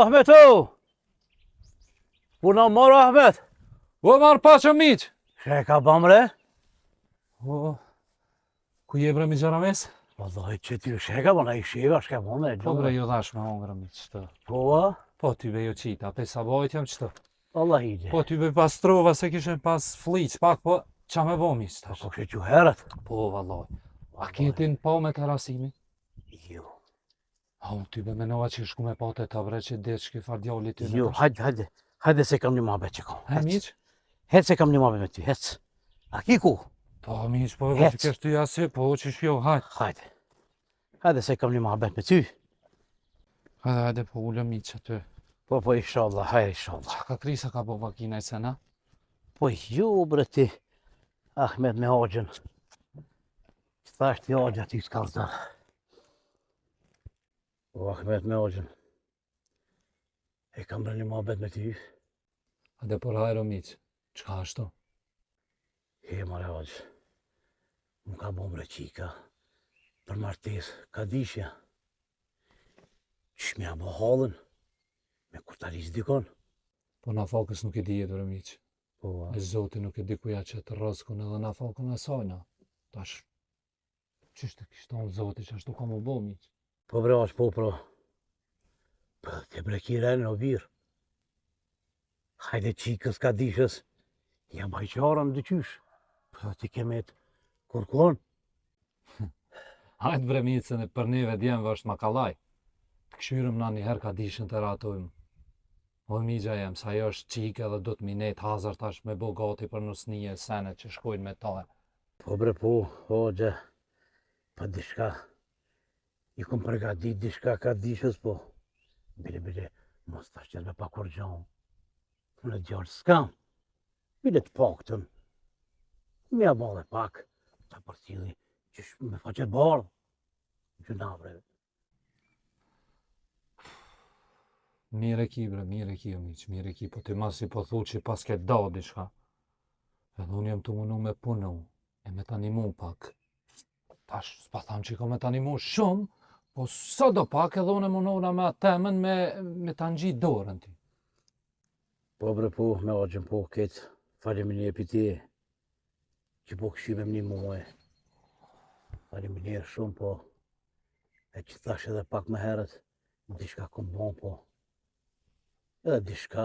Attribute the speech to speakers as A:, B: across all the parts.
A: Ahmet o! Puna marrë Ahmet!
B: O, marrë pacha miq!
A: She ka bamre?
B: O, ku je bre mi gjarames?
A: Wallahi që ty she ka bana I sheva shka bane.
B: Po bre, jo dhash me hongra miq, qëtë.
A: Po a?
B: Po ty be jo qita, pe sabajt jam qëtë.
A: Wallahi ide.
B: Po ty be pas trova se kishen pas fliq, pak po qa me bo miq tash.
A: Po që herët?
B: Po vallahi. A ketin po me terasimi?
A: Jo.
B: A unë ty be menova që shku me pate ta bre që dhe që kifar djallit ty me
A: Jo,
B: tash.
A: hajde se kam një muhabet që kam.
B: He miq?
A: Hec se kam një muhabet me ty, hec. A ki ku?
B: Po miq, po edhe
A: Hec.
B: që kesh ty asi, po që shjo, hajt.
A: Hajde se kam një muhabet me ty.
B: Hajde po ullë miq aty.
A: Po inshallah, hajde inshallah.
B: Qa ka krisa ka bo vakina I sena?
A: Po jo bre ti, Ahmet me Hoxhën. Thash ti Hoxha ti s'ka zdar. O Ahmet me Hoxhën. E kam bërë një muhabet me ty.
B: Hajde por hajro miq, qka ashtu?
A: He mare Hoxhë. Më ka bo bre qika. Për martes, ka dishja. Qysh me abo halën. Me kur ta lis dikon.
B: Po na fakës nuk e dijet bre miq.
A: Po,
B: E zoti nuk e di ku ja qëtë rëskun edhe na fakën e sajna. Tash, qysh të kishton zoti që ashtu ka më bo miq?
A: po bre Hoxhë, po. Po te bre kiren o birë. Hajde qikës ka dishës. Ja bajqarën dyqysh. Po ti kemet kurkon.
B: Hajt bre miq se në për neve djemve është makallaj. Të këshyrëm na një herë ka dishën të ratojmë. O migja jem, sa jo është qike dhe do të minet hazar tash me bo gati për nusnije senet që shkojnë me taj.
A: Po bre po, Hoxha. Pa dishka. I kom përgatit dishka ka dishës po. Bile, mos tash qëtë me pak urgjon. Unë e djarë s'kam. Bile të paktën. Me ja bale pak. Ta përcili që me faqet bardh. Gjuna bre.
B: Mire ki bre, mire ki o miq, mire ki, po ti mas I po thu që pas ke da diçka. Edhe unë jem të munu me punu, e me t'animu pak. Tash, s'pa tham që ka me t'animu shumë, po sa do pak edhe unë e munona me atë temën me t'a ngjit dorën ti.
A: Po bre po, me Hoxhën po, ketë faleminderit për ti. Që po këshime një muaj. Faleminderit shumë po. E që thash edhe pak më herët, dishka kom bon po. Edhe dishka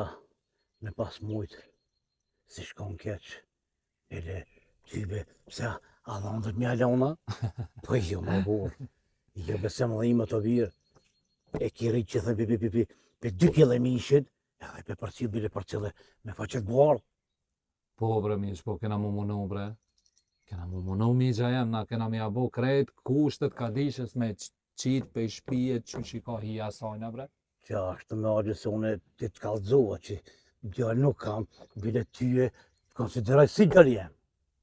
A: me pas mujt, si shkon keq. Ele, tybe, pse a dhëndët mja lona? Po jo më burë. Jo besem dhe ima të virë. E kiri që dhe pe 2 kile mishin, edhe pe përcil bile përcile me faqet bardh.
B: Po bre miq, po kena mu munu bre. Kena mu munu migja jem, na kena mi abo krejt kushtet ka dishës me qit pe shpijet që që ka hija sajna bre.
A: Që ashtë me Hoxhë se une ti të kallëzova që djallë nuk kam, bile tyje të konsideraj si djallë jem.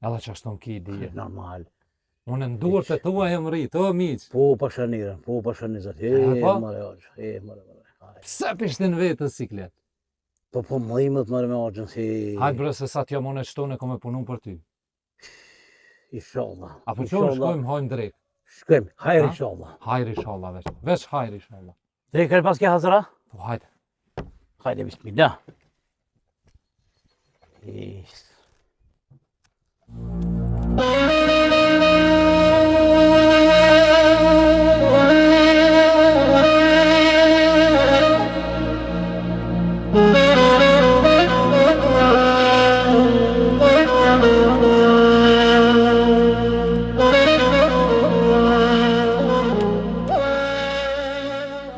B: Edhe që ashtu m'ki dije.
A: Normal.
B: Unë ndurë të tua jem rrit, o miq.
A: Po pashanirën, po pashanizat.
B: po?
A: Mare Hoxhë, mare.
B: Pse pishtin vetës siklet?
A: Po më imët mare me Hoxhën, si...
B: Hajt bre se sa t'ja mone shtone kom e punu për ty.
A: Inshallah.
B: Apo që shkojmë hojmë drejt.
A: Shkojmë, hajrë
B: Ha?
A: inshallah.
B: Hajri inshallah veç. Veç hajri inshallah.
A: Drejt pas ke hazra?
B: Po hajde.
A: Hajde, bismillah. Yes.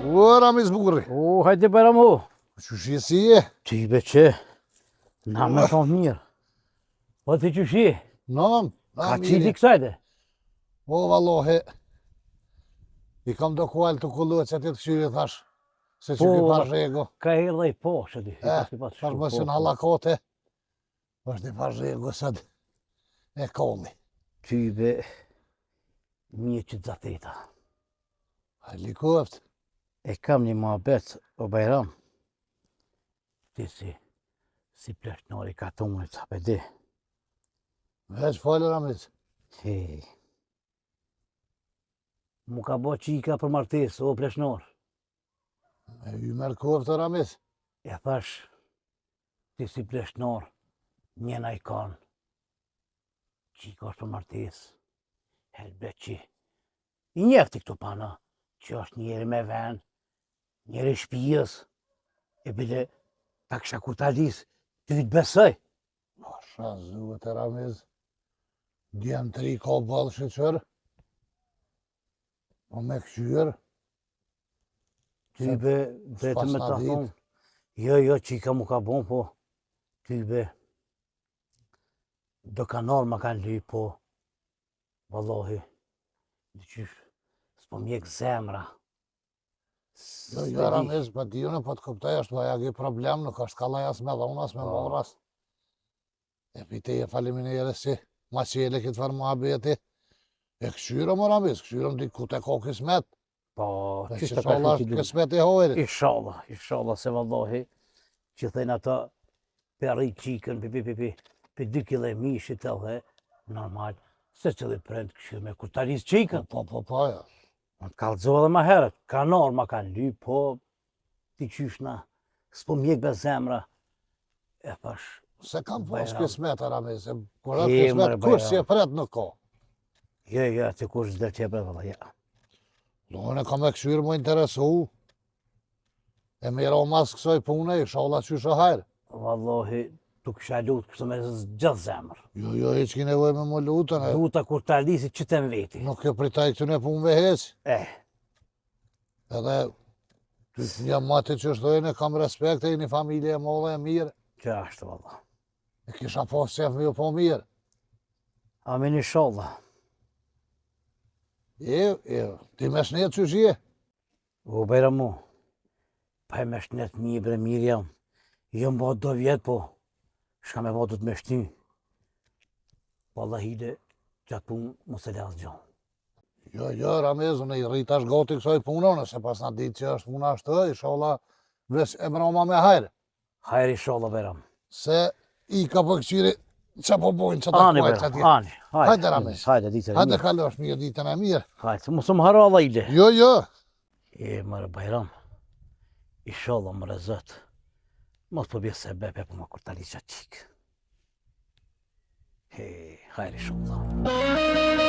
C: O, Ramiz Bugri,
A: O, hajde Bajram o.
C: që si je?
A: Ty be që, na me thonë mirë. Po ti që shi,
C: Nam,
A: ka qiti kësajde.
C: O, vallohi, I kam do kual të kulluat që ti të këshyri thash, se që ki parshego.
A: Ka e dhe I po, shëdi.
C: Thash më së në halakote, është I parshego sëd e kolli.
A: Ty be, një që të zateta.
C: A likoft,
A: E kam një muhabet o Bajram. Ti si plashnori ka tunit, sa pe di.
C: veç falë Ramiz.
A: Hej. Mu ka bo qika për martes, o plashnor.
C: E ju merë koftë Ramiz.
A: E thash, ti si pleshnar, njena i kanë. Qika është për martes. Helbet që i njefti këtu pana, që është njeri me ven, njeri shpijës, e bile ta kësha kur ta dis, ty të besoj.
C: Pasha zuhet e Ramiz. Djemë 3 ka balë sheqër. Po me këqyër.
A: Ty be, vete me ta
C: dit.
A: thonë. Jo, qika mu ka bon, po. Ty be, do kanar ma kanë lyp, po. Vallohi, dyqysh, s'po mjek zemra.
C: Jo, Ramiz, pa dijune, po të kuptoj, është vaja ki problem, nuk është kallaj as me dhonë, as me moras. E pite e faleminere si ma qele këtë farë muhabeti. E këqyro më Ramiz, këqyro më diku të ka kismet.
A: Po,
C: Dhe
A: qysh
C: që
A: të
C: shala
A: ka
C: është kismet e hojrit.
A: Inshallah, se vallohi, që thënë ata, për rrit qikën, për 2 kile mishit edhe, normal, se cili prend këshyr me kur ta ris qikën.
C: Po, ja.
A: Më të kalëzo edhe ma herët, kanar ma kanë lyp, po, ti qyshna, s'po mjek be zemra. E thash,
C: Se kam pas
A: Bajram.
C: kismet e Ramiz, se kur atë
A: E,
C: kismet,
A: more,
C: kush
A: Bajram.
C: që e pret nuk ka.
A: jo, atë kush s'del që e bre, valla, ja.
C: Unë kam e këshyrë më interesu. E mira mas kësoj pune, inshallah qysha hajrë.
A: Vallohi, tu kësha lutë kështu me gjithë zemër.
C: Jo, hiç ki nevoj me më lutën.
A: Duta kur ta lisi që të veti.
C: Nuk e pritaj këtune punëve heq. Edhe ty një mati që shtojnë, kam respekt e një familje e molle e mirë.
A: Që ashtë, valla.
C: E kisha pas qef me ju po mirë.
A: Amin inshallah.
C: Ti me shnetë që shje?
A: U bejra mu, pa e me shnet një bre mirë jam. Jo më bëhet 2 vjetë, po, shka me bëhet du të me shty. Valla hile, që atë punë mos e le asë gjonë.
C: Jo, Ramiz, unë i rritash gati kësoj punë, nëse pas na ditë që është puna ashtë, inshallah, veç e mroma me hajrë.
A: Hajri inshallah Bejram.
C: Se i ka për këqyri, që po bojnë, që ta
A: Ani
C: kuajtë që
A: Bejram,
C: tjetë.
A: ani.
C: Hajde, Ramiz.
A: Hajde, ditë e
C: Hajde
A: mirë.
C: kalosh mirë ditën e mirë.
A: Hajde, mos më haro Allah ile.
C: Jo.
A: E mërë Bajram, inshallah më rezët. Mos po bje se bebe po më kur tali qa qikë. Hajri inshallah.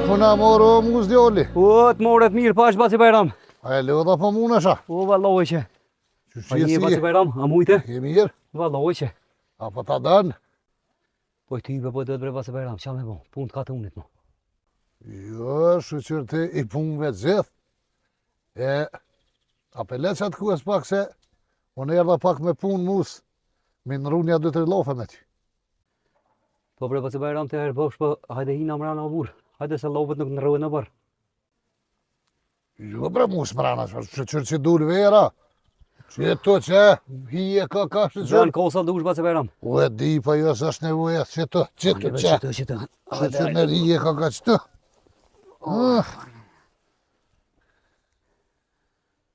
C: Puna moro muz djoli.
D: O, të moret mirë, pa është Baci Bajram.
C: A e lodha po munesha.
D: O, vallohi që.
C: Që
D: Pa je Baci
C: si
D: Bajram, a mujte?
C: je mirë?
D: Vallohi që.
C: Apo ta dënë?
D: Po ty be po do të bre Baci Bajram, qa me bo, punë të ka të unit mo.
C: Jo, shqyr ti i punëve të gjithë. Ape le qatë kues pak se unë erdha pak me punë mus. Mi nërunja 2-3 lofe me ty.
D: Po bre Baci Bajram të herë bëfsh, po hajde hina mra në burë. Hajde se lopët nuk në rëve në bërë.
C: Jo bre mus mrana, shqyr që dur vera. Që to që hije ka shqyr.
D: Zën kosa dush Baci Bajram.
C: U e di pa jo së është nevoja, që që.
D: Qëtë.
C: Shqyr në hije ka që.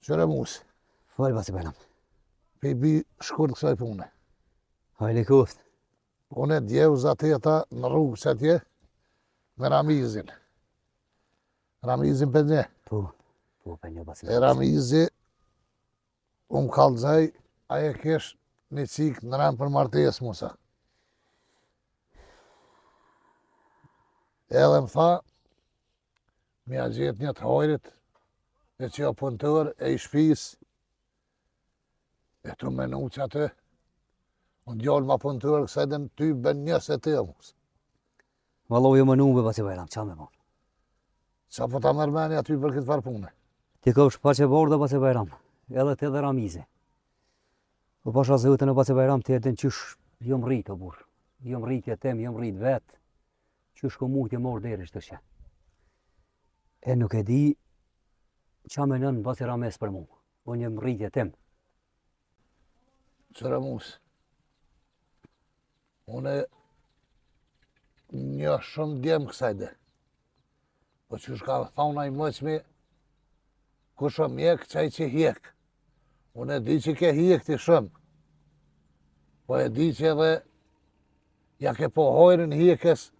C: Qëre mus,
D: Falë Baci Bajram.
C: pe i bi shkurt kësaj pune.
D: Hajle kuft.
C: Unë e djeu zateta në rrugë që atje me Ramizin. Ramizin për një.
D: Po për një Baci
C: E
D: Bajram.
C: Ramizi, unë kalëzaj, aje kesh një cikë në rëmë për martes musa. Edhe më tha, mi a gjetë një të hojrit, e që jo punëtër e i shpis, e të menu që atë, unë djallë ma punëtër, kësa edhe në ty bën një se të mus.
D: Vallohi më nume Baci Bajram, qa me bo.
C: Qa po ta mërmeni aty për këtë farë pune?
D: Ti ka është pa që borda Baci Bajram, edhe të edhe Ramizi. Po pasha zotën e Baci Bajram të edhe në qysh jom rrit o burr. Jom rritje tem, jom rrit vet. Qysh ko mujt e morë deri shtë që. E nuk e di qa me nën Baci Rames për mu. Unë jem rritje tem.
C: Qëra mus. Une një shumë djemë kësajde. Po që shka thauna i mëqmi, ku shumë mjek, qaj që hjek. Une di që ke hjek ti shumë. Po e di që edhe ja ke po hojrin hjekës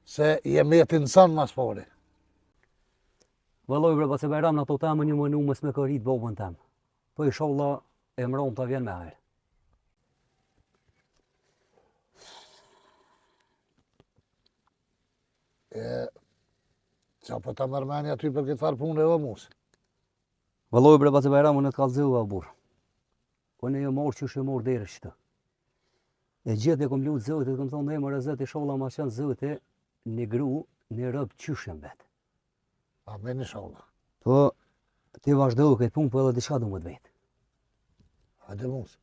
C: se je metin sënë mas pori.
D: Vëlloj bre Baci Bajram në ato temë një mënu mës me kërit bobën tem. Po inshallah e mron të vjen me hajrë.
C: Qa po ta mërmeni aty për këtë farë punë e o musë?
D: Vëlloj bre Baci Bajram unë të kalëzëva burr. Unë e jo morë që shë morë deri shtë. E gjithë e kom lutë zëtë, kom thonë e mërë zëtë, inshallah ma qenë zëtë, një gru, një rëbë qyshën vetë.
C: Amen inshallah.
D: Po, ti vazhdohu këtë punë, po edhe diçka du më të vetë.
C: Hajde musë.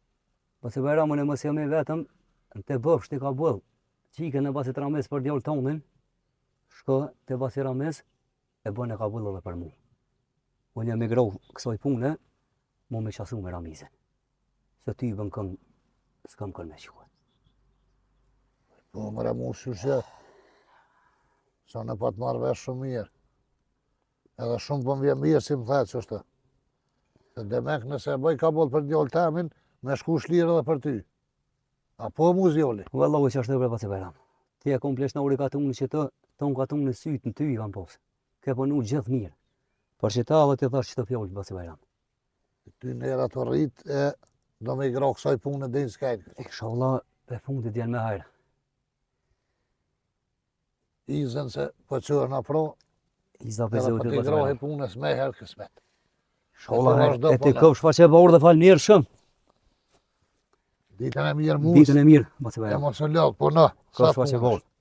D: Baci Bajram unë e mos jam e vetëm, në të bëfsh të ka bëllë, qikën e Baci Rames për djallë tonin, shko të Baci Rames, e bën e ka bëllë edhe për mu. Unë jam e grohë kësoj punë, mu me qasu me Ramizën. Se ty bën kënë, s'kam kënë me qikë.
C: Po mëra musë që sa në pa të marrë vesh shumë mirë. Edhe shumë po më vjen mirë si më thajtë që është. Se demek nëse bëj ka bollë për djallë temin, me shku shlirë edhe për ty. A po mu zjoli?
D: Vallahu që është e bre Baci Bajram. Ti e komplesh në uri ka tunë që të, tonë ka tunë në sytë në ty i kam posë. Ke punu gjithë mirë. Për që ta dhe ti thash që të fjollë Baci Bajram.
C: Ty nera të rrit e do me i gra kësaj punë dhe në skajtë.
D: Inshallah e fundit janë me hajrë.
C: Izën se po qërë në pro,
D: Iza për
C: edhe po
D: zotit
C: t'i
D: Baci
C: grohi
D: Bajram.
C: punës me herë kësmet.
D: Inshallah e ti këpsh pa që borë dhe falë mirë shumë.
C: Ditën e mirë musë,
D: Ditën e mirë, Baci
C: e
D: Bajram.
C: mos në lodhë, po në, sa
D: Këpsh pa që
C: punë
D: borë.
C: është.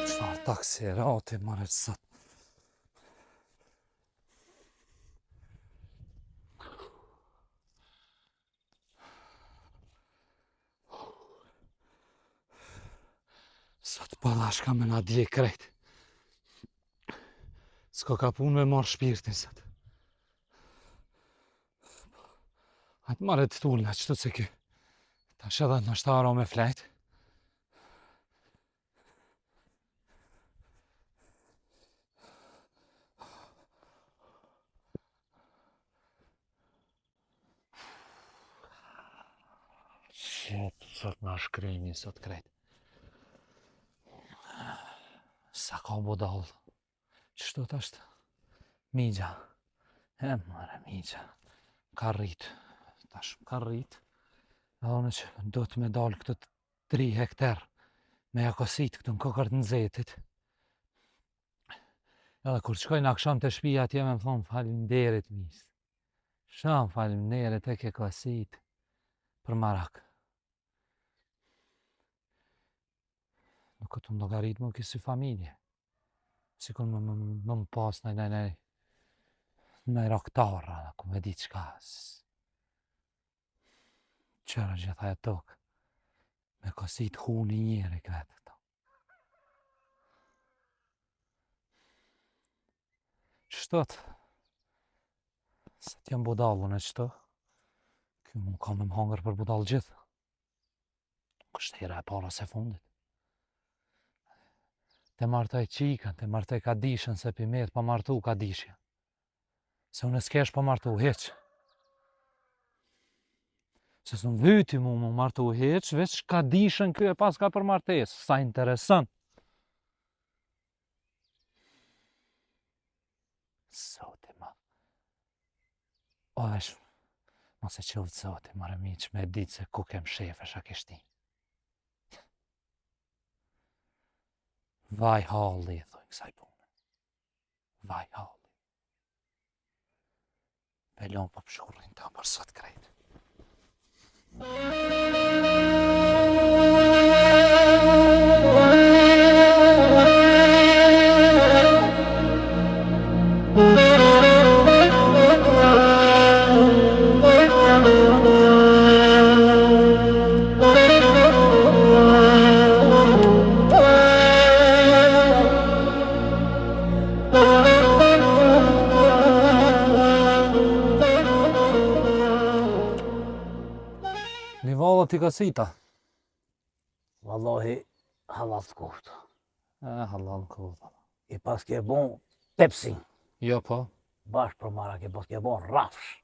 B: Qfar takserati, mare sot. Sot balashka me na dje krejt. S'ko ka punë me marrë shpirtin sot. Hajtë mare të tullë, qëto se ky. Ta shedha në shtaro me flejt. Sot na shkrimi, sot krejt. Sa ka budall. Qështu t'ashtë? Migja. E mare, migja. Ka rrit. Tash ka rrit. Edhe unë që do të me dalë këtë 3 hektar me jakosit këtë në kokër të nxetit. Edhe kur qkoj në aksham të shpia atje me më thonë faleminderit mis. Shumë faleminderit e ke kosit për marak. Nuk këtë më logarit më kësi familje. Sikur më pas në raktarë, ku me di qka. Qëra gjitha e tokë. Me kosit huni njëri këtë këto. Qështot? Se t'jem budallën e qëto. Kjo më kam me më hangër për budallë gjithë. Kështë hera e para se fundit. Te martoj qikën, te martoj kadishën, se pimet pa martu kadishja. Se unë s'kesh pa martu heq. Se s'u vyti mu më martu heq, veç kadishën kjo e pas ka për martes. Sa interesant. Zoti ma. O vesh, mos e qovë zoti, mare miq, me ditë se ku kem shefesh a kishti. Vaj halli, thoi kësaj pune. Vaj halli. Pelon për pshurrin ta për sot krejt. Livalla t'i kasita.
A: Wallahi, halal të koftë.
B: Halal kodha.
A: I pas ke bon Pepsi.
B: Jo po.
A: Bashkë për mara ke pas ke bon rafsh.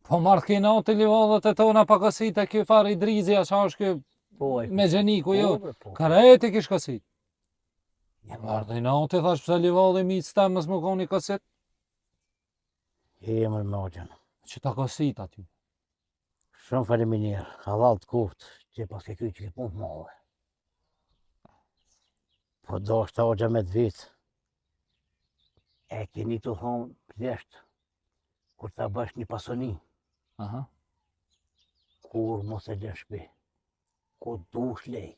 B: Po marrë kina të livallat e tona pa kasita, kjo farë i drizja, qa është kjo
A: Po,
B: me gjeniku, jo.
A: po.
B: Karajeti kish kasit.
A: Jem
B: Marrë i natë, thash pëse livalli mi të stemës më koni kasit.
A: Jemër me oqën.
B: Që ta kasit aty.
A: Shumë faleminir, halal të koftë, që pas ke kry që ke punë të madhe. Po do është ta oqë me të vitë. E keni të thonë pleshtë, kur ta bësh një pasoni,
B: Aha.
A: kur mos e lën shtëpi. Ku dush lej.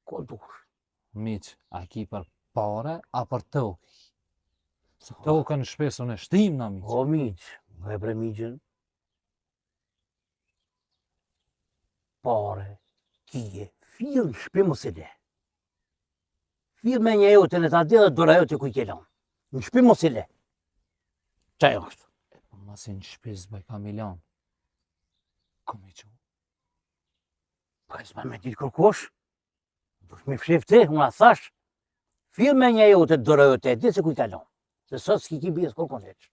A: Ku dush.
B: Miq, a ki për pare, a për tokë? Se tokën shpesën e shtim na miq.
A: O miq, me bre miqën. Pare, kije, firë në shpi mos e le. Firë me një jote në ta dhe dhe dora jote ku i kelon. Në shpi mos e le. Qaj është?
B: Po masin shpes bëj ka milion. Kom i që?
A: Pa e s'ma me ditë kërkosh. Dush me fshif ti, unë a thash. Firë me një jote dora jote, dhe se ku i kalon. Se sot s'ki ki bjes kërkon heq.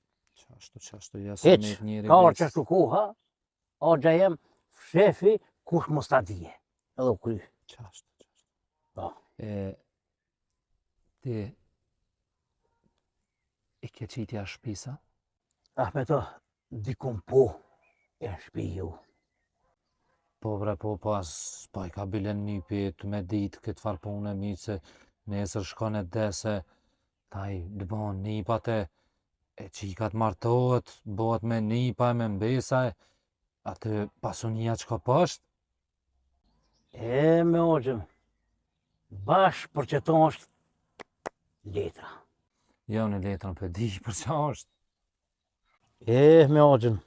B: Qashtu, ja se
A: Heq,
B: me njeri
A: ka orë
B: veç.
A: qashtu koha, orë jem, fshefi, kush mos ta dije. Edhe u kry.
B: Qashtu.
A: Po.
B: Ti i ke qitja shpisa?
A: Ahmeto, dikun po, e në shpi ju.
B: Po bre, po pas, po i ka bilen një pit me ditë këtë farë punë mi se nesër shkon e dese, taj dëbon nipate, e qikat martohet, bëhet me nipa e me mbesaj, atë pasunia që ka pësht,
A: E me oqëm, bash për që to është letra.
B: jo në letrën për di për qa është.
A: E me oqëm,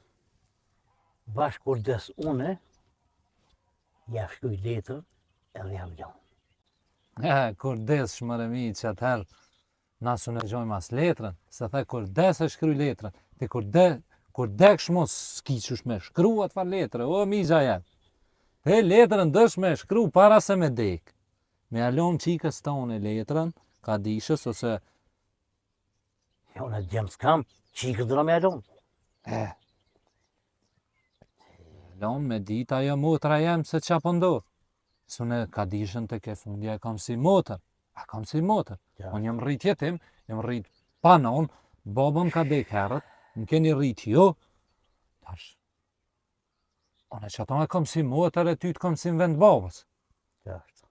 A: bash kur des une, ja shkuj letrën edhe ja vlon.
B: Kur des shmëre mi që atëherë, nasu në gjojmë as letrën, se the kur des e shkry letrën, ti kur deksh mos s'ki qysh me shkru atë far letrë, o mi gja jetë. Te letrën dësh me shkru para se me dek. Me alon qikës tonë letrën, ka dishës ose
A: Ja unë e djemë s'kam, qikës dhëna me alon.
B: alon me dit ajo motra jem se qa po ndodh. Sune ka dishën të ke fundja e kam si motër. A kam si motër.
A: Ja.
B: Unë jam rrit jetim, jam rrit panon, babëm ka dek herët, më keni rrit jo. Tash, unë që ato e kam si motër e ty të kam si në vend babës.
A: Qashtu.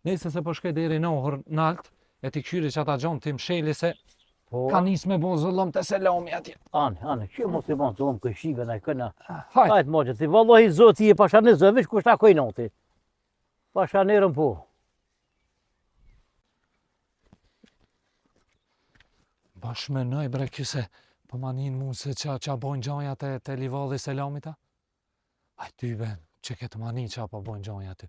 B: Nëse se po shkej deri në ohër nalt, e ti këshyri që ata gjonë ti msheli se
A: Po,
B: ka nis me bo zëllëm të selami atje.
A: anë, që mos i bon zonë këj shive në këna.
B: Hajt,
A: Hajtë moqët, ti vallohi zoti e pashanë zëvish, kush ta koj noti. Pashanërën po.
B: bashmenoj bre kyse, po manin mu se qa bojnë gjonja të livalli selamita? Aj ty ben, që këtë manin qa po bojnë gjonja ty.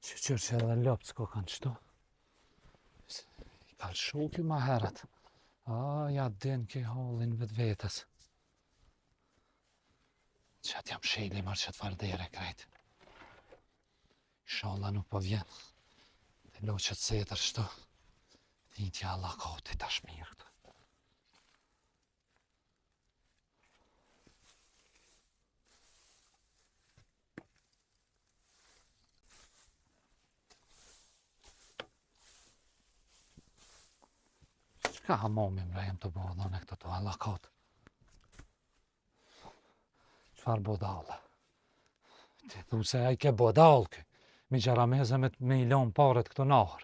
B: Që qërë që edhe lopë s'ko kanë qëto. I ka shokju ma herët. A, ja din ke hallin vetë vetës. Që atë jam sheli marë që të fardere krejt. Inshallah nuk po vjen. Të loqët setër shto. Tintja Allah ka o të tash mirë këtë. Çka hamomi mra jem të bëha dhone këtë të halakat. Çfarë bodalla? Ti thu se ai ke bodall kë. Mi gjarameze me i lon paret këto nahër.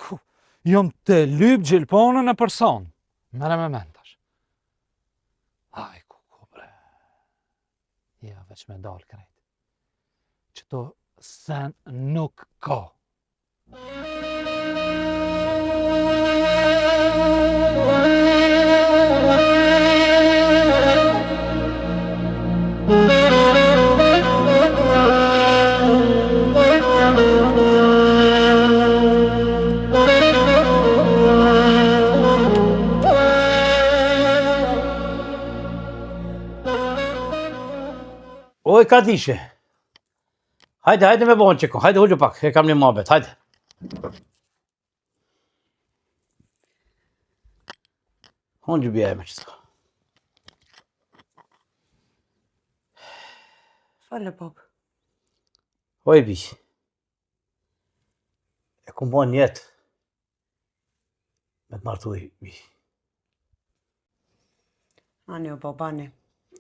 B: Ku? Jom të lyp gjilponën e person. Mere me mentash. Aj, ku bre. Ja, veç me dal krejt. Qëto sen nuk ka.
A: Oj, ka dishe. Hajde me bëhen qëko. Hajde hoqë pak. E kam një mabet. Hajde. Hoqë bja e me qëta.
E: Fale, bab.
A: Oj, bi. E ku bëhen jetë. Me të martuj, bi.
E: Ani o babani,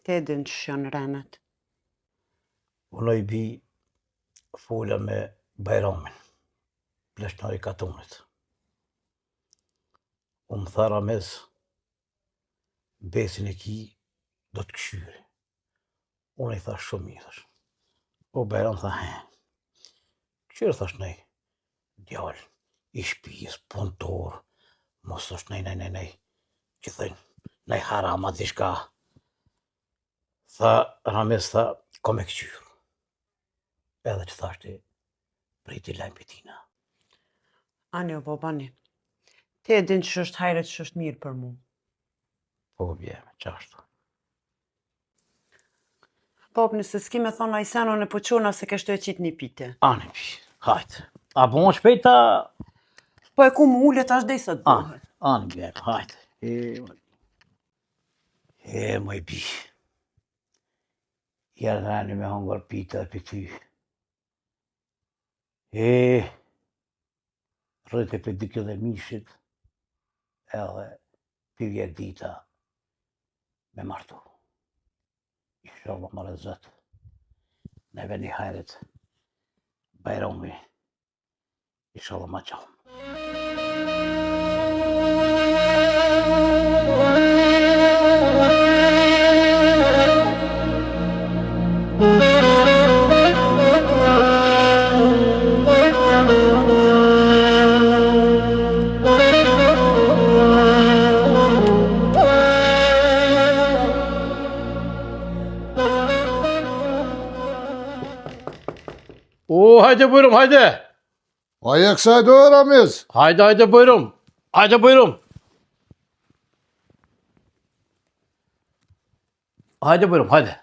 E: te din që janë renet.
A: Unë i bi fola me Bajramin, pleshnari katonit. Unë tha Ramez, besin e ki do të këshyri. Unë i thash shumë i thash. O Bajram tha, këshyri thash nej, djallë, i shpijës, punëtor, mos thash nej, që thënë, nej harama dishka. Tha Ramez tha, ko me këshyri. Edhe që thashti, prej t'i lajmë pitina.
E: Ani o babani, te din që është hajret që është mirë për mu.
A: Po bjeme, qashtu.
E: Bab, nëse s'ki me thonë a i senon e poqona se kështë e qitë një pite.
A: Ani pi, hajtë. A bon shpejta?
E: Po e ku më ullet ashtë dhe i sot bëhet.
A: Ani bjeme, hajtë. Më i bi. Jarë rani me hongër pita për ty. Rrëte për dike dhe mishit, edhe për vjetë dita me martu. Inshallah më rezat. Neve një hajret, Bajrami, inshallah ma qamë. Hajde buyurun, hajde.
C: Aje kësaj do Ramiz.
A: Hajde buyurun. Hajde buyurun. Hajde buyurun, hajde.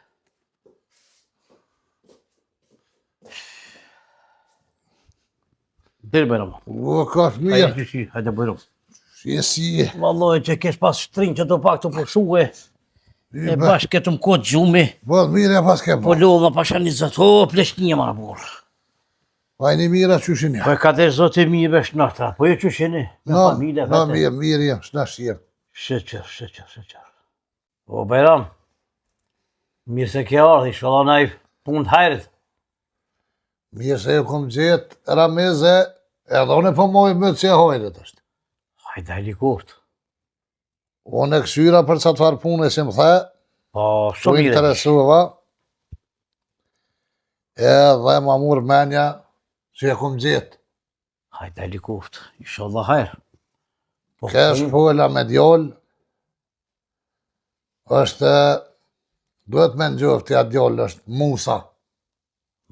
A: Deri Bajrama.
C: O, ka fëmija.
A: Hajde buyurun.
C: Si.
A: Vallahi që kesh pas shtrinj që do pak të përshuhe. E bashkë këtë më kodë gjumi.
C: Vëllë mire pas ke
A: Po
C: po.
A: lo ma pashanizat, o pleshnija ma në burë.
C: Vajni mira qyshin ja.
A: Po e ka dhe zote mirë shnatra, po e qyshini, me familje
C: Na
A: vete.
C: mirë jem, shnash jem.
A: Shëqër. O Bajram, mirë se ke ardhi, inshallah na i punë të hajrit.
C: Mirë se ju kom gjetë Ramize, edhe unë po moj më të që hojret është.
A: Hajde helikoptë.
C: Unë e këshyra për sa të farë punë si më the,
A: Po,
C: po
A: shumë mirë.
C: interesuva, edhe ma murë menja që e kom gjetë.
A: Hajde helikoptë, inshallah hajrë. Po,
C: Kesh pola me djollë, është, duhet me ngjofti atë djollë, është Musa.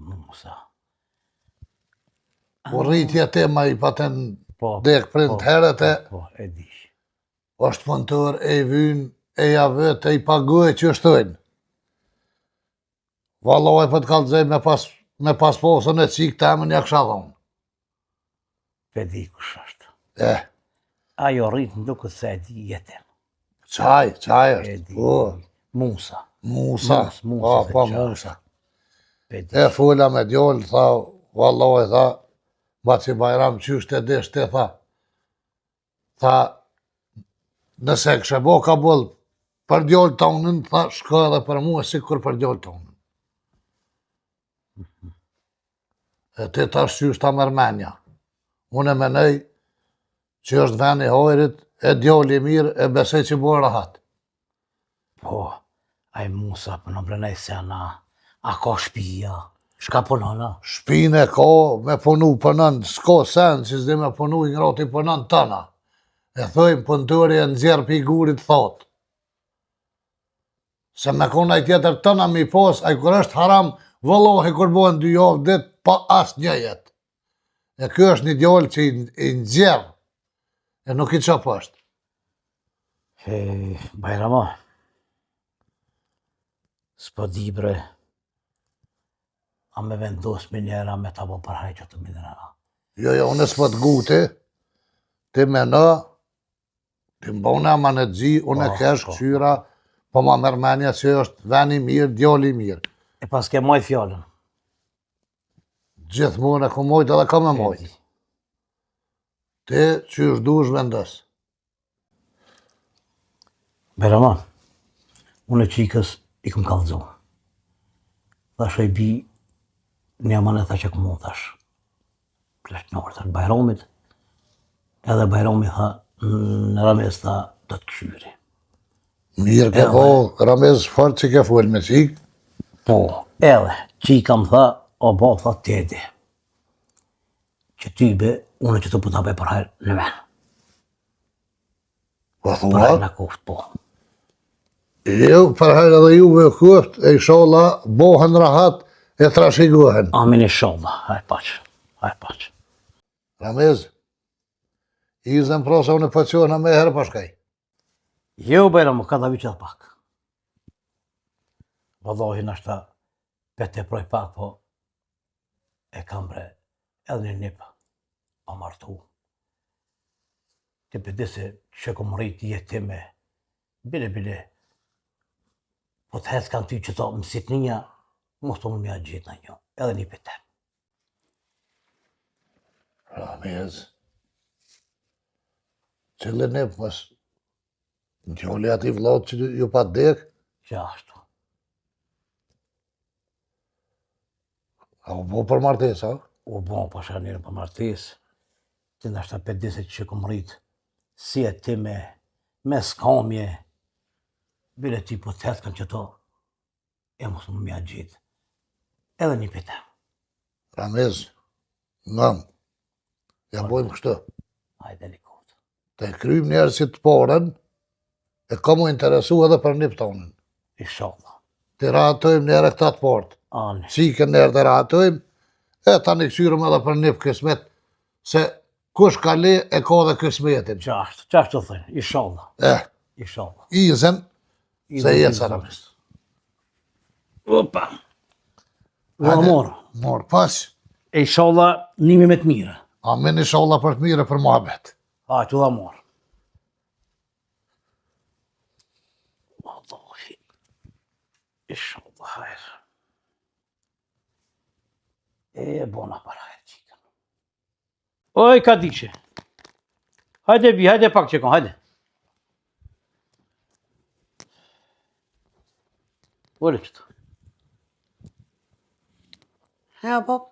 A: Musa.
C: Po rritje tema i paten
A: Po,
C: dek prind herët e,
A: po, e di.
C: është punëtor, e i vynë, e javët, e i paguaj që shtojnë. Valoj për të kalëzej me pas posën e cikë temën ja kësha dhonë.
A: Pe di kush është. Ajo rritë në duke se e di jetën.
C: Qaj
A: E
C: është.
A: di.
C: Po,
A: Musa.
C: Musa. Po,
A: dhe
C: Musa.
A: Pe di.
C: E fula me djollë, tha, valoj, tha, Baci Bajram qysh të dish të tha, nëse kështë bo Kabul për djollë tonën, tha shko edhe për mua si kur për djollë tonën. E ti tash qysh ta mërmenja. Unë e menej që është veni hojrit, e djollë i mirë, e besej që bo rahat.
A: Po, ai Musa për në brenej sena, a ka shpia, shka punona?
C: Shpine ka me punu pënën, s'ka sen që s'di me punu i ngrati pënën tëna. E thojmë pënturi e nëzjerë pi gurit thot. Se me kona i tjetër tëna mi pos, a i kur është haram, vëllohi kur bojnë 2 javë dit, pa as një jet. E kjo është një djallë që i nëzjerë, e nuk i qëp është.
A: Bajrama, s'po di bre, a me vendos me njera me ta bo përhaj që të minera.
C: Jo, unë s'po të guti, ti me në, ti mbone ama në gji, unë e kesh këshyra, po ma mërmenja që është veni mirë, djalli mirë.
A: E pas ke mojt fjallën.
C: Gjithmonë e ku mojt edhe ka me mojt. Ti që është dush vendos.
A: Bajrama, unë e qikës i këm kallëzu. Thash e bi, një amanet tha që këmu, thash. Pleshnorë, thash Bajramit, edhe Bajrami tha, në Ramez tha, do të këshyri.
C: Mirë ke po, Ramez fort që ke full me qik.
A: Po, edhe, qikam tha, o bo, tha, tedi. Që ty be, unë që të putabe për hajrë në venë.
C: Po
A: Për
C: thua,
A: hajrë në kuft, po.
C: jo, përhajrë edhe juve kuft, e isholla, bohen rahat, e trashiguhen.
A: Amin i sholla, hajrë paqë, hajrë paqë.
C: Ramez, izën prosa unë po qohna me herë pashkaj.
A: Jo, Bajramo, ka da viqet pak. Vallahi nashta pete proj pak, po e kam bre, edhe një nipë, pa martu. Ti për disi që kom rritë jetime, bile, po të hes kanë ty që ta mësit një, mos të më mja gjithë në një, edhe një pete.
C: Ramez, qëllë nip mës, në qolli ati vlot që ju pa dek,
A: Që ashtu.
C: a u bo për martes, a?
A: U bon pasha njërë për martes, ti nashta për disi që kom rritë, si e ti me skamje, bile ti po të hes kanë që ta, e mos të më mja gjithë, edhe një pete.
C: Ramez, ngëm, ja bojmë kështë.
A: Hajde likot.
C: Të krym njerë si të porën, e ka mu interesu edhe për një pëtonën.
A: Inshallah.
C: Të rahatojmë njerë e këta të portë.
A: Ani.
C: Qikën njerë të rahatojmë, e ta një kësyrëm edhe për një kësmet, se kush ka le e ka dhe kësmetin.
A: Qashtu të thënë, inshallah. Inshallah.
C: Izën, se jetë sa Ramez.
A: Opa. Va morë.
C: Morë pas,
A: Inshallah, nimi me të mire.
C: amin ishallah për të mire për muhabet.
A: Hajtu dha morë. Wallahi. Inshallah, hajrë. E bona para hajrë qikën. Oj, ka dikëshe. Hajde bi, hajde pak që kon, hajde. Ole qëtë.
E: Ja, bab,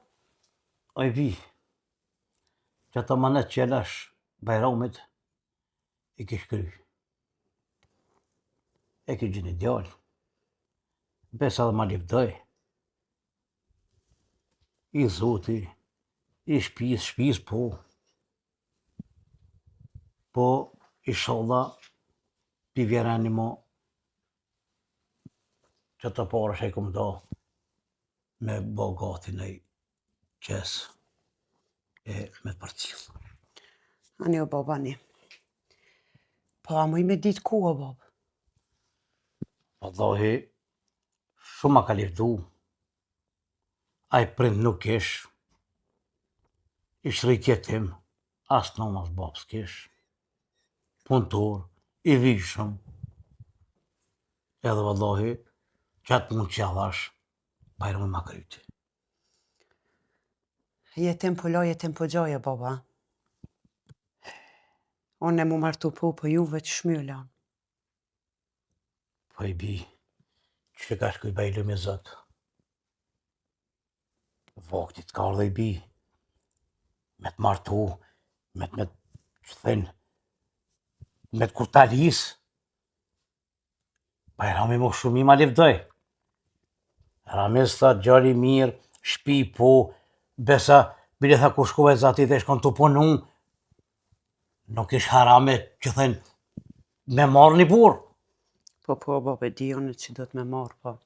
A: Oj bi, që të manet që elash Bajramit, i kish kry. E kish gjeni djallë. Besa dhe ma livdoj. I zoti, i shpis po. Po, inshallah, pi vjerani mo, që të parë që i kom do, me bo gati në qes e me të përcilë.
E: ani o bab, ani. Po, a muj me ditë ku o bab?
A: Wallahi, shumë ma ka lirdu. Ai prind nuk ish. Ish rritje tim, as nom as bab s'kish. Punëtor, i vishëm. Edhe wallahi, qatë punë që ja dhash, Bajrami ma kryti.
E: Jetim po lo, jetim po gjoje, baba. Unë e mu martu po juve që shmyla.
A: Po i bi, që ka shkuj bajlu me zot. Vaktit ka ardhe i bi, me të martu, me që thënë, me të kurtalis. Bajrami më shumë i ma levdoj. Ramis tha gjali mirë, shpi po, besa, bile tha ku shkove zati dhe shkon të punu, nuk ish harame që thënë, me marrë një burë.
E: Po, baba, di unë që do të me marë, po.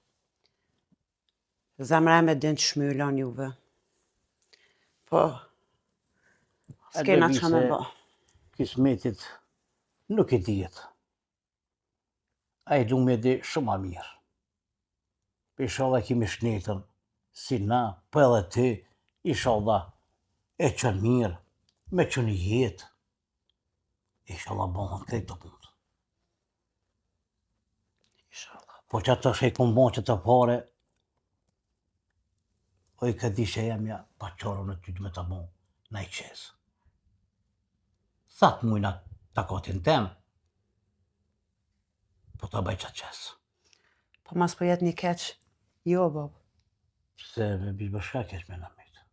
E: Zemra me din që shmylan juve. Po, s'kena që me ba.
A: Kismetit nuk i dijet. A i lume di shumë a mirë. Ishallah kimi shnetën, si na, po edhe ti, ishallah e qënë mirë, me qënë jetë. Ishallah bëhën këtë të punë.
E: Inshallah.
A: Po që ato shë i këmë bëhën që të pare, o i ka di që jemja pa qarë në ty të me të bëhën, na i qesë. Thatë mujna takatin tem, po të bëj qatë qesë.
E: Po mas po jetë një keq, jo, baba.
A: Se me bishbëshka keq me në mitë.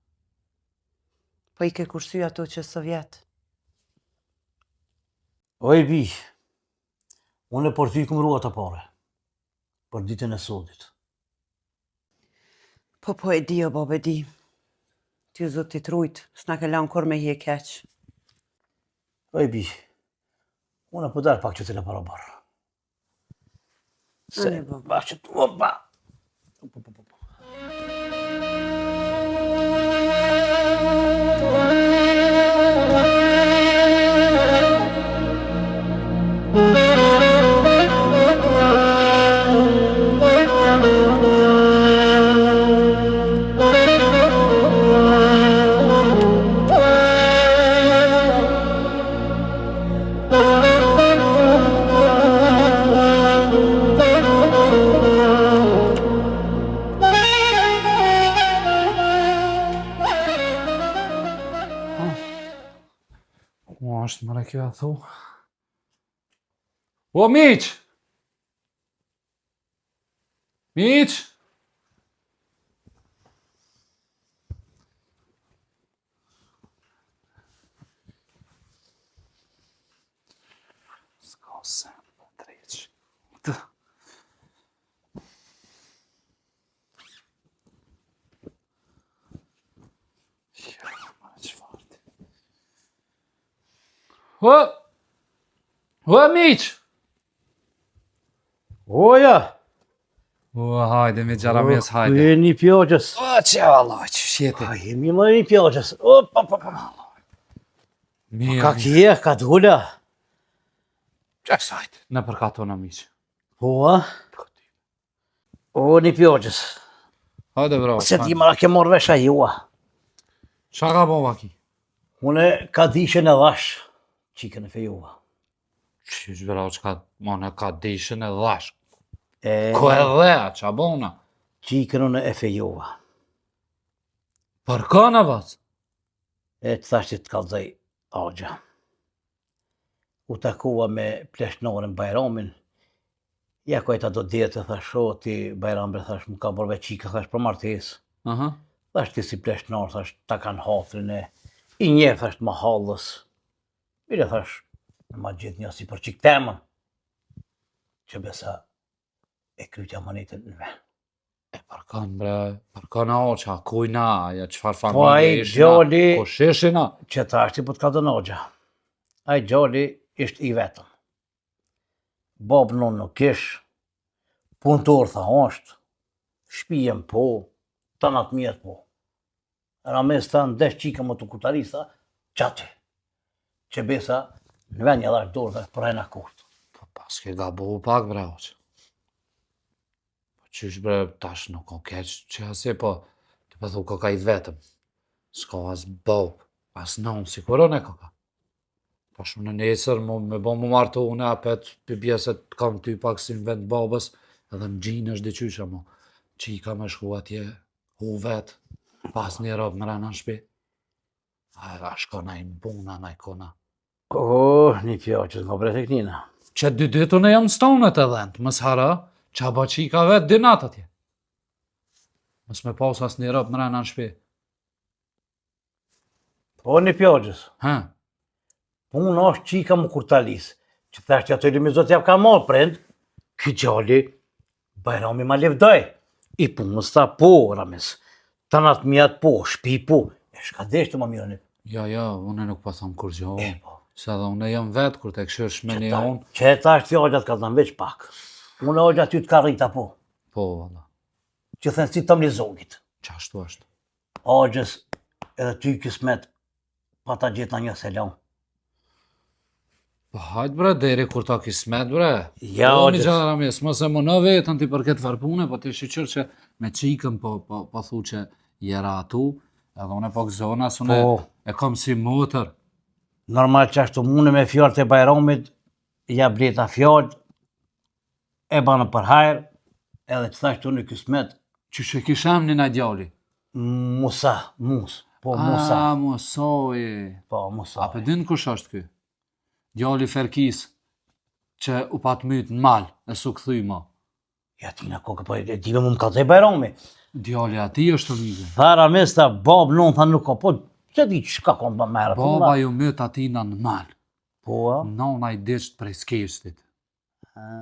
E: Po i ke kursy ato që Sovjet.
A: O i bi, unë e për ty këmë rua të pare, për ditën e sodit.
E: Po e di, o baba, e di. Ty zot t'i trujt, s'na ke lanë kur me hi e keq.
A: O i bi, unë e për darë pak që të në parabarë. Se,
E: Ani, baba.
A: ba që të, opa!
B: Ku është mëre kjo a thu? O, miq! Miq! S'ka sen, për dreq. O, miq!
A: Oja!
B: O, hajde, me gjarames,
A: Ku
B: hajde.
A: e një pjoqës.
B: O, që Allah, që shjeti.
A: A jemi më një pjoqës. Opa,
B: Mirë,
A: Ka kje, ka t'hulla.
B: që sajtë? Në përkatona, miq.
A: Po, a? O, një pjoqës.
B: Hajde, bravo.
A: Se ti ma ke morë vesha jua.
B: Qa ka bova ki?
A: Une ka dishën e dhash, qikën e fejua.
B: Qysh, bravo, që ka, mone, ka dishën e dhash.
A: E,
B: Ko e dhea, qa bona?
A: qikën unë e fejua.
B: Për kana, bas?
A: E të thash që të kalzaj agja. U takua me pleshnorën Bajramin. Ja kojta do djetë, thash, o ti Bajram, thash, më ka bërve qika, thash, për martes.
B: Aha.
A: Thash, ti si pleshnar, thash, ta kanë hafrin e i njef, thash, të mahallës. Mire, thash, në ma gjithë një si për qik temën. Që besa e krytja monetën në ven.
B: E për kanë, bre, për kanë oqa, kujna, ja qfar
A: Po ai
B: familje ishina,
A: gjoli,
B: ko shishina.
A: që thash ti po të ka dënogja. Ai gjoli ishtë i vetëm. Babë non nuk ish, punëtor tha është, shpijem po, tanat mjetë po. Rames tha në desh qika më të kutarisa, qati. Që besa në ven një dhash dorë dhe përrejna kurtë.
B: Po pas ke gabu pak, bre, oqa. Po qysh, bre, tash nuk o keq, që asi, po, të pëthu ka i vetëm. S'ka as bab, as non, si kuron e ka. Tash unë nesër, me bo më martu unë apet, për bjeset kam ty pak si në vend babës, edhe në gjinë është dyqysha mo. Qika me shku atje, hu vetë, pas një robë më rana në shpi. A shkona i mbuna na i kona.
A: Një pjaqës nga bre teknina.
B: Që dy dytu në jam stonet e dhend, mës hara, që ba qika vetë dinat atje. Mës me pas as një rëp mrena në shpi.
A: Një pjaqës.
B: Ha?
A: Unë është qika më kur talis, që thashtë që ato i lumizot jap ka marë prend, ky gjalli, Bajrami ma levdoj. I punës ta po, Rames. Tanat mijat po, shpi po. E shka deshtë më mirën.
B: Ja, une nuk pa thëmë kur gjo.
A: Po.
B: Se dhe une jam vetë kur të këshirë shmeni unë.
A: Që ta është fjallët ka të në veç pak. Unë ojgja ty të ka rrita po.
B: Po, valla,
A: Që thënë si të më lizogit.
B: qashtu është.
A: Ojgjës edhe ty kismet pa ta gjithë në një selon.
B: Po hajtë bre, deri kur ta kismet bre.
A: Ja,
B: Po,
A: Ogjës.
B: një gjana ramis, mos e më në vetën ti për këtë farpune, po të shqyqër që me qikën po thu që jera atu, edhe une po gëzonas, une
A: Po.
B: e kom si motër.
A: Normal që ashtu mune me fjallët e Bajramit, ja bleta fjallë, e banë për hajrë, edhe që thashtu në kismet,
B: Që që kishem një na djali?
A: Musa, po Musa,
B: A, Musoj.
A: po Musa.
B: A për din kush është ky? Djali Ferkis, që u pat mytë në malë, e su këthuj ma.
A: Ja ti në kokë, po e time më kalzej Bajrami.
B: Djali ati është të mige.
A: Thara mes ta bab non tha nuk ka, po që di çka konë më merë.
B: Baba ju mytë atina në malë.
A: Po,
B: Nona i disht prej skeshtit.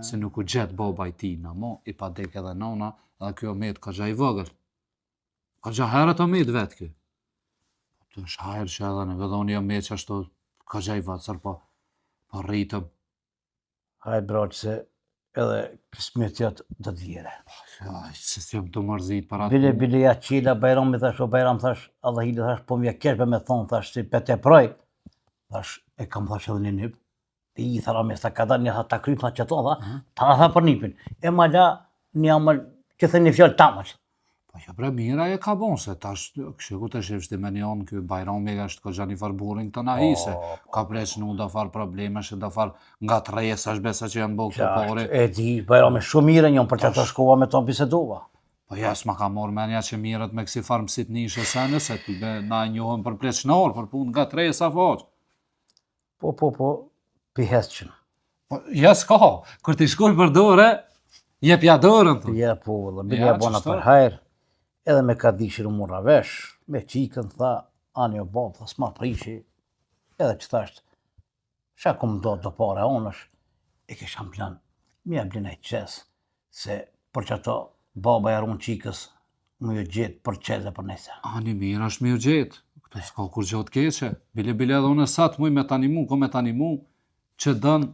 B: Se nuk u gjetë baba i tina, mo i pa dek edhe nona, edhe kjo mytë ka gja i vogël. Ka gja herët o mytë vetë kjo. Të është hajrë që edhe në vedhoni o mytë që ashtu ka gja i vacër, po rritëm.
A: hajt braq se edhe kismetjat do të vjere.
B: Aj, se s'jam të mërzit për atë.
A: Bile ja qila Bajrami thash, o Bajram thash, Allah hili thash, po mja kesh me thonë thash, si pete proj. Thash, e kam thash edhe një nyp. Dhe i thara mes ta ka da një ta kryp tha që to tha, ta na tha për nipin. E ma la një amal, që thë një fjallë tamëll.
B: Po që bre mira e ka bon, se tash kështu të shifshti me një onë kjo Bajrami është ka gjani far burin të nahi, se ka preç nuk do far probleme, që do far nga të rejës është besa që janë bo këto pare.
A: E di, Bajrami shumë mire njën për që të shkova me tonë bisedova.
B: Po jes ma ka morë menja që mirët me kësi farë mësit një ishe sene, se ty be na njohën për pleç në orë, për punë nga të rejës a faqë.
A: Po, pi hesqën.
B: Po jes ka, kur t'i shkoj për dore, jepja dorën të.
A: Ja, po, dhe
B: Ja,
A: bilja bona
B: qështu?
A: për hajrë, edhe me ka dishir u murra vesh, me qikën, tha, ani o bab, tha, s'ma prishi, edhe që thasht, sha kum do pare onësh, e kesham plan, mja blina i qes, se për që ato baba e runë qikës, më ju gjithë për qeze për nese.
B: Ani mirë është mirë gjetë, këto s'ka kur gjotë keqe, bile edhe unë satë muj me t'animu, ko me t'animu, që dënë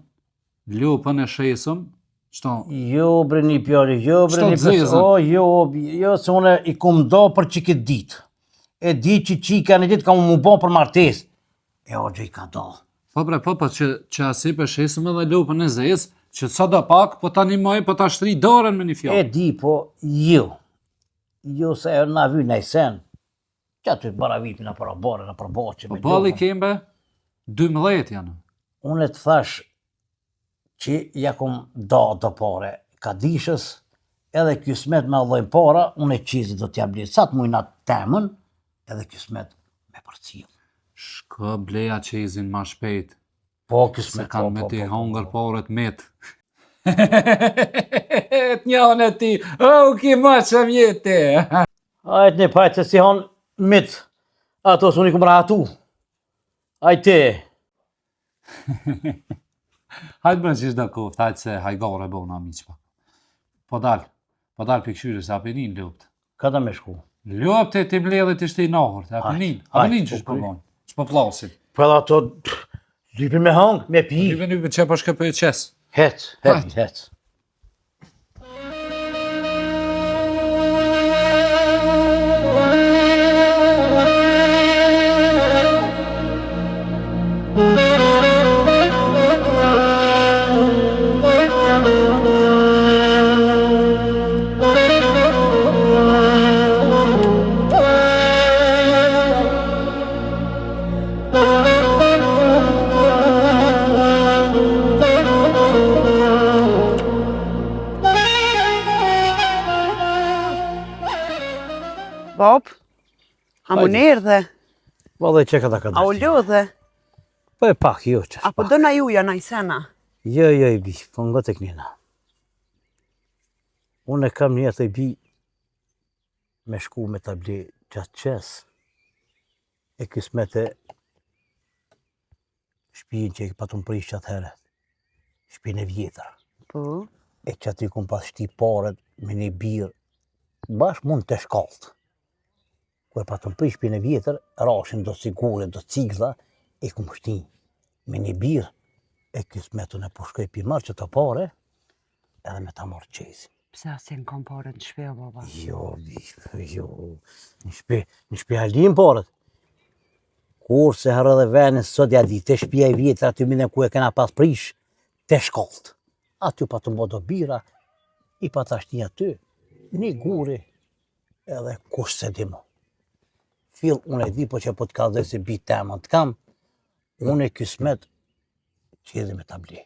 B: lopën e shesëm, qëto,
A: Jo, bre një pjari, jo, bre
B: Shto
A: një
B: t'zezën.
A: jo, se une i kum do për qikit ditë. E di që qika në ditë ka mu bon për martes. E o gjë i ka do.
B: po bre, po që asi për shesëm edhe lopën e zezë, që sa do pak, po t'animoj, po t'a shtri dorën me një
A: E
B: fjallë.
A: di, po, jo. Jo se e na vy në i sen. Që aty bara vipi në para bare, në para boqe.
B: Po balli kembe, 12 janë.
A: Unë të thash që ja kum do pare ka dishës, edhe kismet me allojnë para, unë e qizi do t'ja blitë. Sa të mujna temën, edhe kismet me përcilë.
B: Shko bleja qezin ma shpejt,
A: Po,
B: se
A: kismet,
B: kanë me ti
A: po.
B: hongër porët met. T'njën e ti, ki ma që mjete.
A: Ajt një pajtë se si hanë mitë, ato së unë i kumë rahatu. Ajte.
B: Hajtë bërë që ishtë dhe koftë, hajtë se hajgare bona miqpa. Po dal për këshyre se apinin lupt.
A: Ka da me shku.
B: Lupt e ti mbledhe të ishte i nahur, apinin që
A: po,
B: shpo bon, shpo plasin.
A: Po edhe ato, lypin me hangë, me pi.
B: Lyve që po shkëpë e qes.
A: Hec.
E: Bob, a më nërë dhe,
A: Valla që ka
E: A u lodhe?
A: Po e pak, jo që.
E: Apo do na juja na i sena?
A: Jo, i bi, po nga të kënina. Unë e kam një të i bi me shku me të bli gjatë qes. E kismete shpijin që i patun prish qatë heret. Shpijin e vjetër.
E: Po.
A: E që aty kun pas shti paret me një birë. Bash mund të shkallët. Kër patun prish shpijin e vjetër, rashin do sigure, do cigla, e kun shti me një birë. E kismetun e po shkoj pi marë që të pare, edhe me ta marë qesin.
E: Pse asë në kam pare në shpe, baba?
A: Jo, në shpe halin paret. Kur se herë dhe venin sot ja di, të shpia i vjetër aty mine ku e kena pas prish, të shkallët. Aty pa të mbo do bira, i pa të ashti aty, një guri, edhe kush se di mo. Fill, unë e di, po që po të ka dhe se bi temën të kam, unë e kismet, që edhe me ta bli.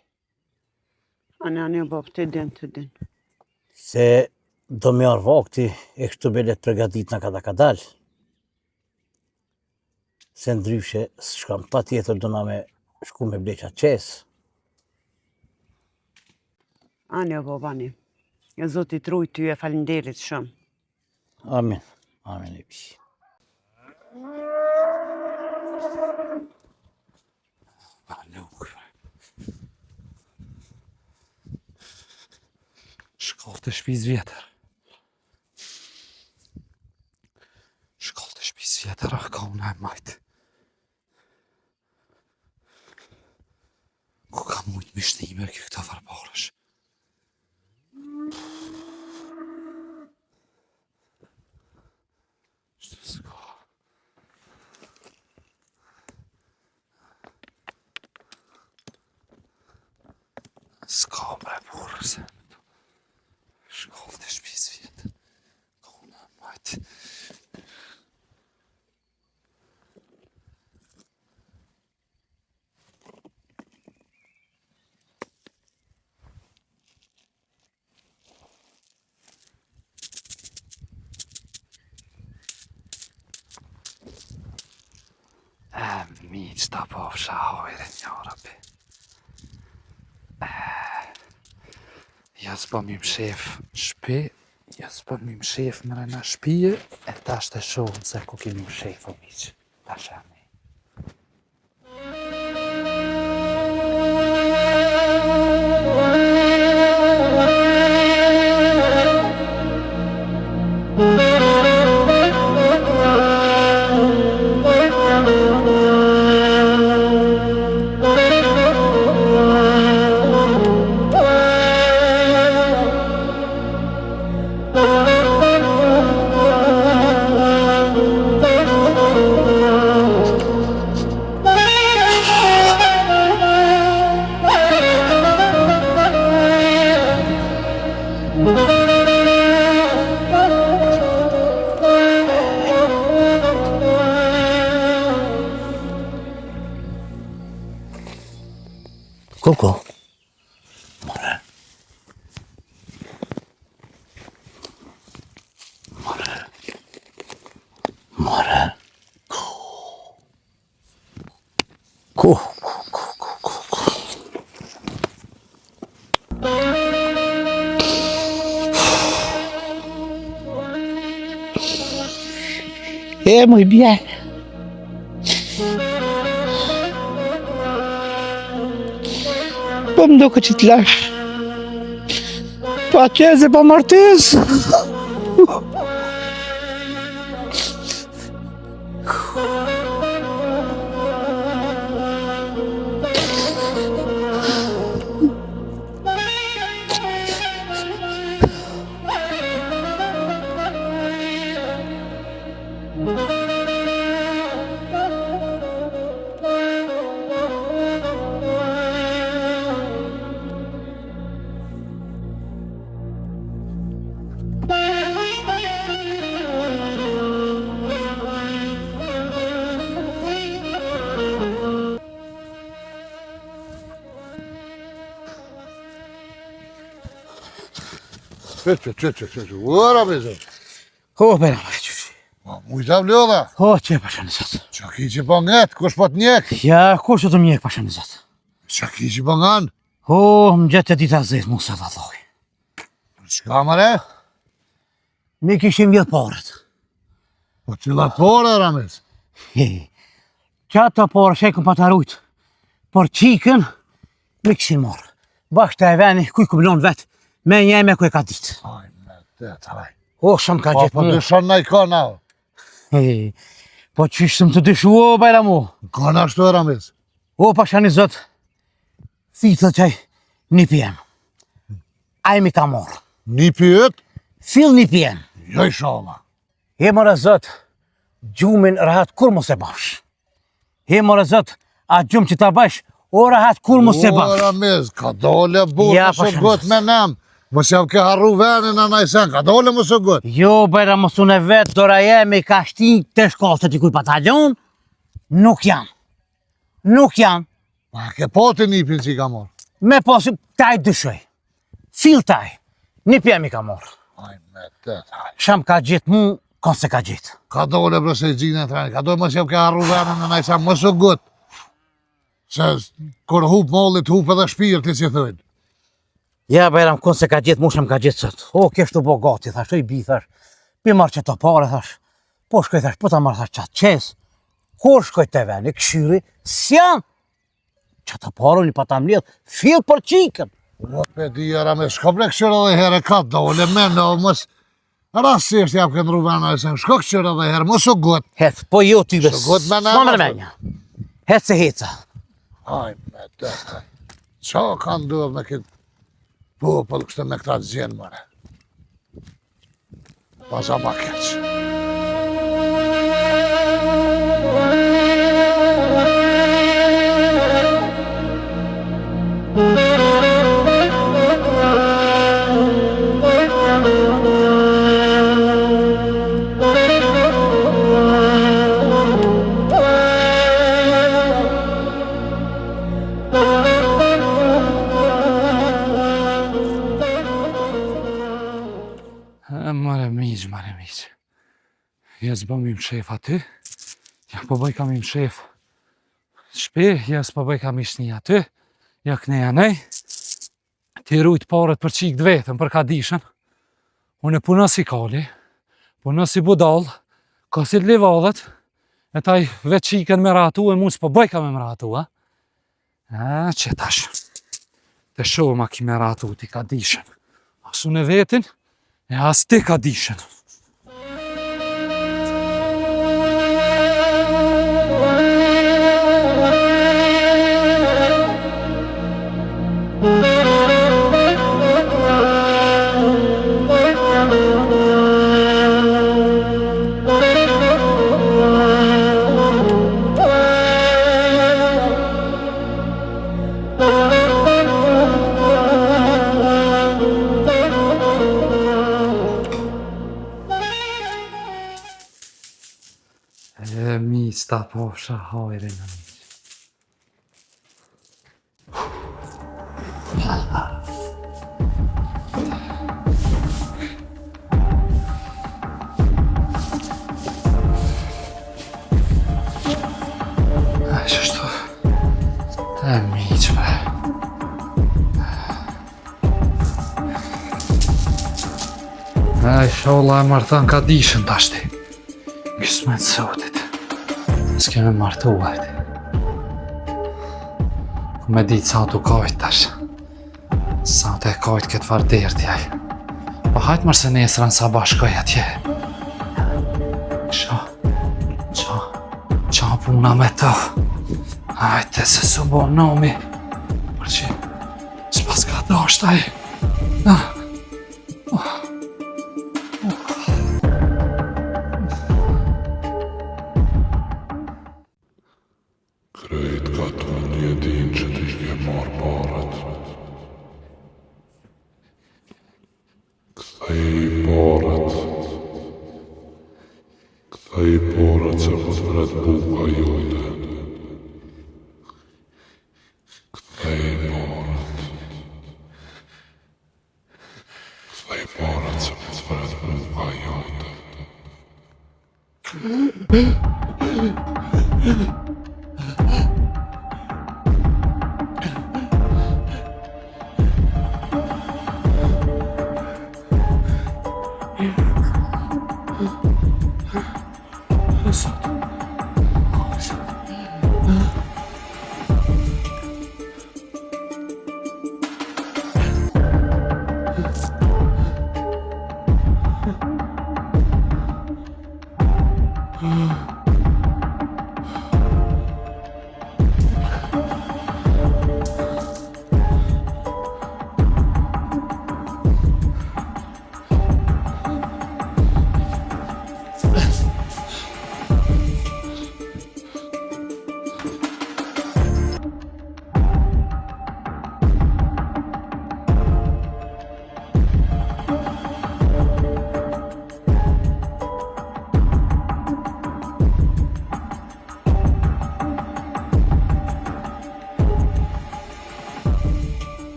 E: Ane, bab, të din.
A: Se do me arë vakti, e kështu belet pregadit në kada ka dalë. Se ndryshe, shkam pa tjetër do na me shku me bleqa qesë.
E: Ane, bab, ane. E Zoti truj ty e falinderit shumë.
A: Amin, e bi.
B: Shkallët e shpis vjetër. Shkallët e shpis vjetër, ka unë e majtë. Ku ka mujtë mishtime kjo këta farparësh? Shtë s'ka. S'ka bre porëse. Shkallët e shpis vjetër. Ka unë e majtë. Miq ta po fsha hojre një rabi. Ja s'po mi mshef shpi, ja s'po mi mshef mrena shpije, e tash të shohën se ku kemi mshef o miq. Tash e mi.
A: Koko. More. Ko. Muy bien. Po më duke që t'lash. Pa qeze, pa martes.
C: Çö. Ora bezim.
A: Ho, bena me qyshi.
C: Mujta vlodha.
A: O, që pasha në zot.
C: Qa ki që po nget, kush po t'njek?
A: Ja, kush të mjek pasha në zot.
C: Qa ki që po ngan?
A: O, më gjetë e dita zetë, mu se valloj.
C: Qka mëre?
A: Mi kishim vjetë parët.
C: Po cilat pore, Ramiz?
A: Qatë të parë shekën pa të rujtë. Por qikën, mi kishim marë. Bashkë të e veni, kuj kublon vetë, me njeme kuj ka ditë.
C: Aj, me të taj.
A: O, shumë ka gjithë
C: Po
A: mu.
C: dyshon na i ka na.
A: Po qishëm të dyshu, o, bajra mu.
C: Ka na shtu, Ramiz?
A: O, pasha një zot, thithë qaj, një pijem. Ajmi ka morë.
C: Një pyet?
A: Fil një pijem.
C: Jo i shala.
A: He mërë zot, gjumin rahat kur mos e bash. He mërë zot, a gjumë që ta bash, o rahat kur mos e
C: O,
A: bash.
C: Ramiz, ka dole burë,
A: Ja,
C: mos o
A: pasha
C: got me nem. Mos jam ke harru venin anaj sen, ka dole mos o got.
A: Jo, bajra mos unë e vetë, dora jemi ka shtin të shkallët i kuj bataljon, nuk jam. Nuk jam.
C: Pa ke poti nipin që i ka morë.
A: Me posi, taj dyshoj. Fil taj, një pjemi ka morë.
C: Aj, me të taj.
A: Sham ka gjithë mu, kon se ka gjithë.
C: Ka dole brëse i gjinë e treni, ka dole mos jam ke harru venin anaj sen, mos o got. Se kur hup mollit, hup edhe shpirti që thujnë.
A: Ja, bajram, kon se ka gjithë, mu sham ka gjithë sot. O, keshtu bo gati, thash, o i bi, thash. Pi marrë që të pare, thash. Po shkoj, thash, po ta marrë, thash, qatë qesë. Kur shkoj të veni, këshyri, s'jam. Që të pare, një pa ta mlidh, fil për qikën.
C: O, pe di, Ramiz, shko bre këshyre dhe herë, ka dole me në, mos... Rasisht jam kënë ruvena e sen, shko këshyre dhe herë, mos o got.
A: Hec, po jo ty ves.
C: Shko got me në,
A: S'ma
C: ma,
A: menja. Hec se heca.
C: Aj, me të taj. Qa ka ndodhë me këtë popull kështë me këta të zjenë, mëre? Paza ma keqë.
B: Mare miq. Jes bëm im shef aty. Ja po bëj kam im shef. Shpi, jes po bëj kam ishni aty. Ja këneja nej. Ti rujt parët për qik të vetën, për ka dishën. Unë e puna si kali, puna si budal, ka si të livadhet, e taj veç qikën me ratu e mu s'po bëj kam e me ratu, a? Që tash, të shohë ma ki me ratu ti ka dishën. As unë e vetin, e as ti ka dishën. Mi sta posha hajre në mi. Qështu? E miqve. Sholla e martan ka dishën tashti. Kësë me të sotit. S'keme martuajt. Ku me ditë sa t'u kajt tash. Sa t'e kajt këtë vardertjaj. Po hajtë mërë se nesërën sa bashkoj atje. Qa puna me të. Hajte se su bo nomi. Për që s'pas ka dasht aj.
F: Krejt ka të një din që t'i ke marrë parat. Kthej parat. Kthej parat se po t'vret buka jote. Kthej parat. Kthej parat se po t'vret buka jote.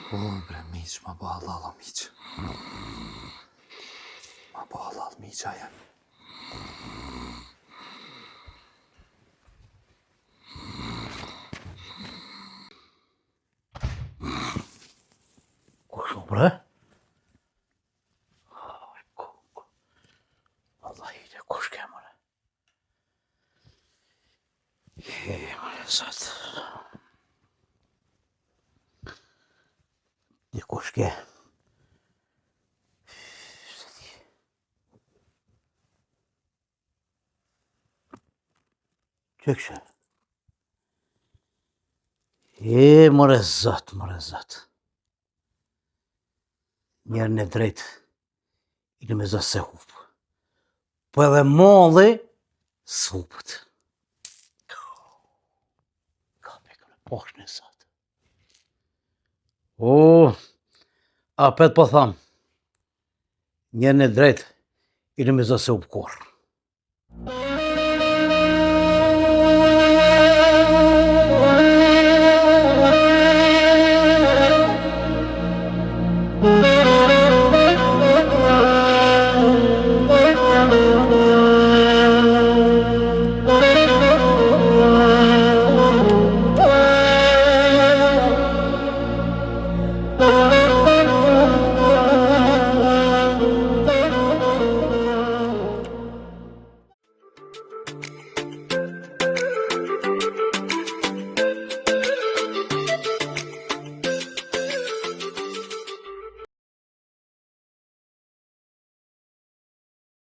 B: Bre, miq, ma bo halal o miq. Ma bo halal miq aja.
A: Kush o bre? Allah i dhe kush ke mëre? Mëre zot. Di kush ke? Që kështë? Mëre zot, mëre zot. Njerën e drejt, i në me zot se hupë. Po edhe molli, s'hupët. Ka pekën e poshtë në zot. A pet po thamë, njerën e drejt, i në me zot se hupë korë.